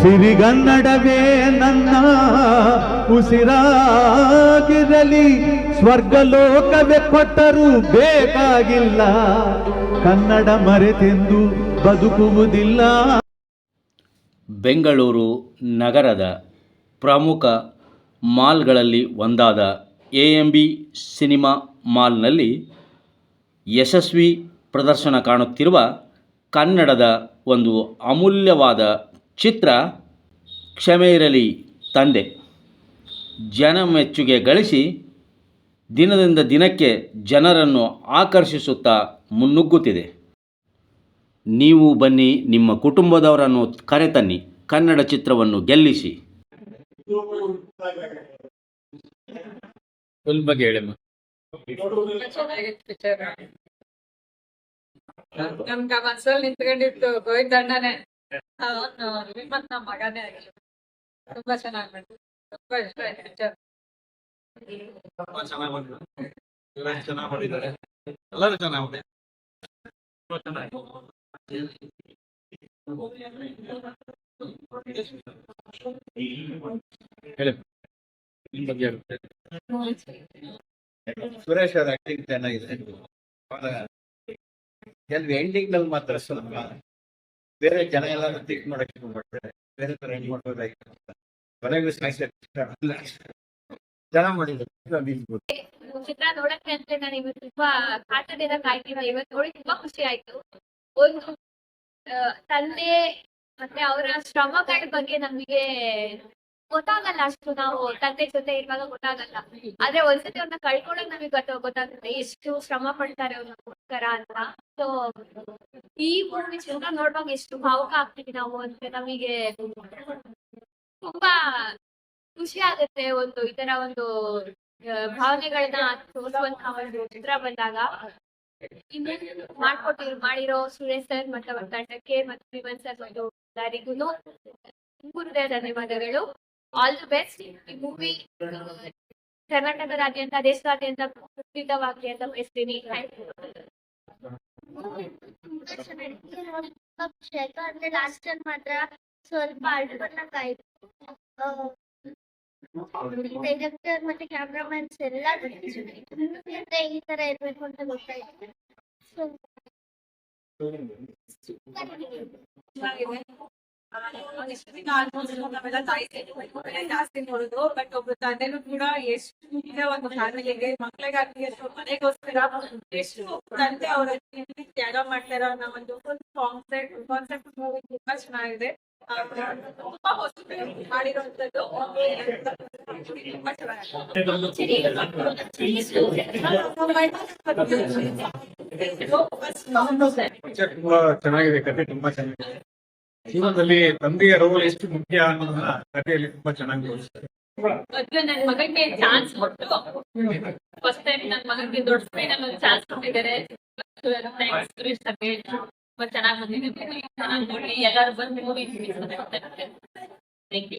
ಸಿರಿಗನ್ನಡವೇ ನನ್ನ ಉಸಿರಾಗಿರಲಿ, ಸ್ವರ್ಗಲೋಕವೇ ಕೊಟ್ಟರೂ ಬೇಕಾಗಿಲ್ಲ, ಕನ್ನಡ ಮರೆತೆಂದು ಬದುಕುವುದಿಲ್ಲ. ಬೆಂಗಳೂರು ನಗರದ ಪ್ರಮುಖ ಮಾಲ್ಗಳಲ್ಲಿ ಒಂದಾದ AMB ಸಿನಿಮಾ ಮಾಲ್ನಲ್ಲಿ ಯಶಸ್ವಿ ಪ್ರದರ್ಶನ ಕಾಣುತ್ತಿರುವ ಕನ್ನಡದ ಒಂದು ಅಮೂಲ್ಯವಾದ ಚಿತ್ರ ಕ್ಷಮೆ ಇರಲಿ ತಂದೆ ಜನಮೆಚ್ಚುಗೆ ಗಳಿಸಿ ದಿನದಿಂದ ದಿನಕ್ಕೆ ಜನರನ್ನು ಆಕರ್ಷಿಸುತ್ತಾ ಮುನ್ನುಗ್ಗುತ್ತಿದೆ. ನೀವು ಬನ್ನಿ, ನಿಮ್ಮ ಕುಟುಂಬದವರನ್ನು ಕರೆತನ್ನಿ, ಕನ್ನಡ ಚಿತ್ರವನ್ನು ಗೆಲ್ಲಿಸಿ. ಬಗ್ಗೆ ಹೇಳಮ್ಮ. ನಮ್ಗ ಮನ್ಸಲ್ಲಿ ನಿಂತ್ಕೊಂಡಿತ್ತು ಗೋವಿಂದಣ್ಣನೇ, ಮತ್ ನಮ್ಮ ಮಗನೇ ಆಗಿಲ್ಲ. ತುಂಬಾ ಚೆನ್ನಾಗಿ ಮಾಡಿದ್ರು, ತುಂಬಾ ಇಷ್ಟ ಆಯ್ತು ಪಿಕ್ಚರ್. ಚೆನ್ನಾಗಿ ಮಾಡಿದ್ದಾರೆ, ಎಲ್ಲರೂ ಚೆನ್ನಾಗಿ ಮಾಡಿದ್ದಾರೆ. ಸುರೇಶ್ ಅವ್ರ ಆಕ್ಟಿಂಗ್ ಚೆನ್ನಾಗಿದೆ. ಕೆಲವು ಎಂಡಿಂಗ್ ನಲ್ಲಿ ಮಾತ್ರ ಸ್ವಲ್ಪ ಬೇರೆ ಜನ ಎಲ್ಲ ಥಿಂಕ್ ಮಾಡಕ್ಕೆ ಮಾಡ್ತಾರೆ, ಬೇರೆ ತರ ಎಂಡ್ ಮಾಡ್ಬೋದಾಗಿತ್ತು. ಚೆನ್ನಾಗಿ ಮಾಡಿದ್ರು ಚಿತ್ರ ನೋಡಕ್ಕೆ ಅಂತ ನಾನು ಇವತ್ತು ತುಂಬಾ ಕಾತರದಿಂದ ಕಾಯ್ತಿದ್ದೆ. ಇವತ್ತು ನೋಡಿ ತುಂಬಾ ಖುಷಿ ಆಯ್ತು. ಒಂದು ತಂದೆ ಮತ್ತೆ ಅವರ ಶ್ರಮಗಳ ಬಗ್ಗೆ ನಮಗೆ ಗೊತ್ತಾಗಲ್ಲ, ಅಷ್ಟು ನಾವು ತಂದೆ ಜೊತೆ ಇರುವಾಗ ಗೊತ್ತಾಗಲ್ಲ. ಆದ್ರೆ ಒಂದ್ಸತಿ ಅವ್ರನ್ನ ಕಳ್ಕೊಂಡಾಗ ನಮಗೆ ಗೊತ್ತಾಗುತ್ತೆ ಎಷ್ಟು ಶ್ರಮ ಪಡ್ತಾರೆ ಅವ್ರಿಗೋಸ್ಕರ ಅಂತ. ಸೊ ಈ ಮೂವಿ ಚಿತ್ರ ನೋಡುವಾಗ ಎಷ್ಟು ಭಾವುಕ ಆಗ್ತೀವಿ ನಾವು ಅಂತ ನಮಗೆ ತುಂಬಾ ಖುಷಿ ಆಗುತ್ತೆ. ಒಂದು ಈ ತರ ಒಂದು ಭಾವನೆಗಳನ್ನ ತೋರಿಸುವಂತಹ ಒಂದು ಚಿತ್ರ ಬಂದಾಗ ಮಾಡಿರೋ ಸುರೇಶ್ ಸರ್ ಮತ್ತು ಅವರ ತಂಡಕ್ಕೆ ಮತ್ತು ವಿಮನ್ ಸರ್ ಮತ್ತು ಎಲ್ಲರಿಗೂ ಹೃದಯ ಧನ್ಯವಾದಗಳು. All the best. ಈ ಮೂವಿ ಕರ್ನಾಟಕದಾದ್ಯಂತ ದೇಶದಾದ್ಯಂತ ಪ್ರಸಿದ್ಧವಾಗಲಿ ಅಂತ ಬಯಸ್ತೀನಿ. ಅಂದ್ರೆ ಲಾಸ್ಟ್ ಟೈಮ್ ಮಾತ್ರ ಸ್ವಲ್ಪ ಅಳ್ಕೊಂಡಾಯ್ತು. ಡೈರೆಕ್ಟರ್ ಮತ್ತೆ ಕ್ಯಾಮ್ರಾಮನ್ಸ್ ಎಲ್ಲ ಈ ತರ ಇರ್ಬೇಕು ಅಂತ ಗೊತ್ತಾಯ್ತು. ನಾವೆಲ್ಲ ತಾಯಿ ಜಾಸ್ತಿ ನೋಡುದು, ಬಟ್ ಒಬ್ರು ತಂದೆನೂ ಕೂಡ ಎಷ್ಟು ಮುಖ್ಯ ಒಂದು ಫ್ಯಾಮಿಲಿಗೆ, ಮಕ್ಳಿಗಾಗ್ಲಿ ಎಷ್ಟು ಮನೆಗೋಸ್ಕರ ಎಷ್ಟು ತಂದೆ ಅವರ ತ್ಯಾಗ ಮಾಡ್ತಾರ ಅನ್ನೋ ಒಂದು ಕಾನ್ಸೆಪ್ಟ್ ಮೂವಿ ತುಂಬಾ ಚೆನ್ನಾಗಿದೆ. ತುಂಬಾ ಹೊಸ ಮಾಡಿರುವಂತದ್ದು ತುಂಬಾ ಚೆನ್ನಾಗಿದೆ. ಕಥೆ ತುಂಬಾ ಚೆನ್ನಾಗಿದೆ. ಜೀವನದಲ್ಲಿ ತಂದೆಯ ರೋಲ್ ಎಷ್ಟು ಮುಖ್ಯ ಅನ್ನೋದನ್ನ ಕಥೆಯಲ್ಲಿ ತುಂಬಾ ಚೆನ್ನಾಗಿ ತೋರಿಸ್ತಾರೆ. ಮೊದ್ಲು ನನ್ ಮಗನ್ಗೆ ಚಾನ್ಸ್ ಕೊಟ್ಟು ಫಸ್ಟ್ ಟೈಮ್ ನನ್ ಮಗನ್ಗೆ ದೊಡ್ಡ ಸ್ಕ್ರೀನ್ ಅಲ್ಲಿ ಚಾನ್ಸ್ ಕೊಟ್ಟಿದ್ದಾರೆ. ತುಂಬಾ ಚೆನ್ನಾಗಿ ಬಂದಿದೆ. ಚೆನ್ನಾಗಿ ನೋಡಿ ಎಲ್ಲರೂ ಬಂದು movie thank you.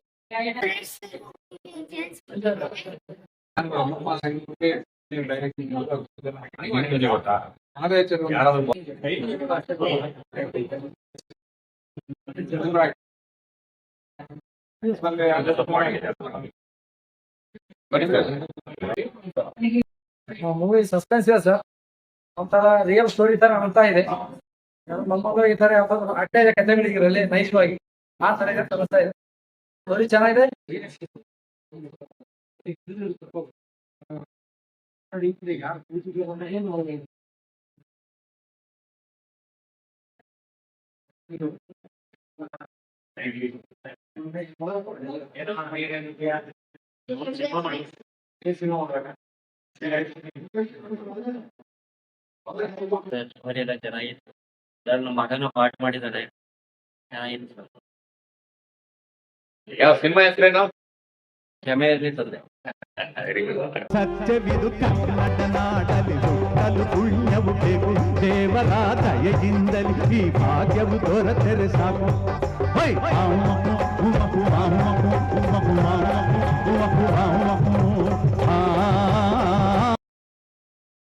Movie suspense ಇದೆ ಸರ್, ಒಂಥರ ರಿಯಲ್ ಸ್ಟೋರಿ ತರ ಅಂತ ಇದೆ. ಮೊಮ್ಮಗಳು ಈ ತರ ಯಾವ್ದಾದ್ರು ಅಡ್ಡ ಕಥೆಗಳಿಗಿರಲಿ ನೈಸವಾಗಿ ಆ ತರ ಇದೆ, ತೋರಿಸ್ತಾ ಇದೆ. ಸ್ಟೋರಿ ಚೆನ್ನಾಗಿದೆ. ಎಲ್ಲ ಚೆನ್ನಾಗಿತ್ತು. ನನ್ನ ಮಗನ ಪಾಠ ಮಾಡಿದ್ದಾನೆ, ಚೆನ್ನಾಗಿತ್ತು. ಯಾವ ಸಿನಿಮಾ ಹೆಸರೇನು? ಕ್ಷಮೆ ಇರಲಿ ತಂದೆ. ಸತ್ಯವಿದು ಕನ್ನಡ ನಾಡಲಿ ಹುಟ್ಟಲು ಪುಣ್ಯವು ಬೇಕು, ದೇವರ ದಯೆಯಿಂದಲಿ ಈ ಭಾಗ್ಯವು ದೊರೆತರೆ ಸಾಕು. ಆ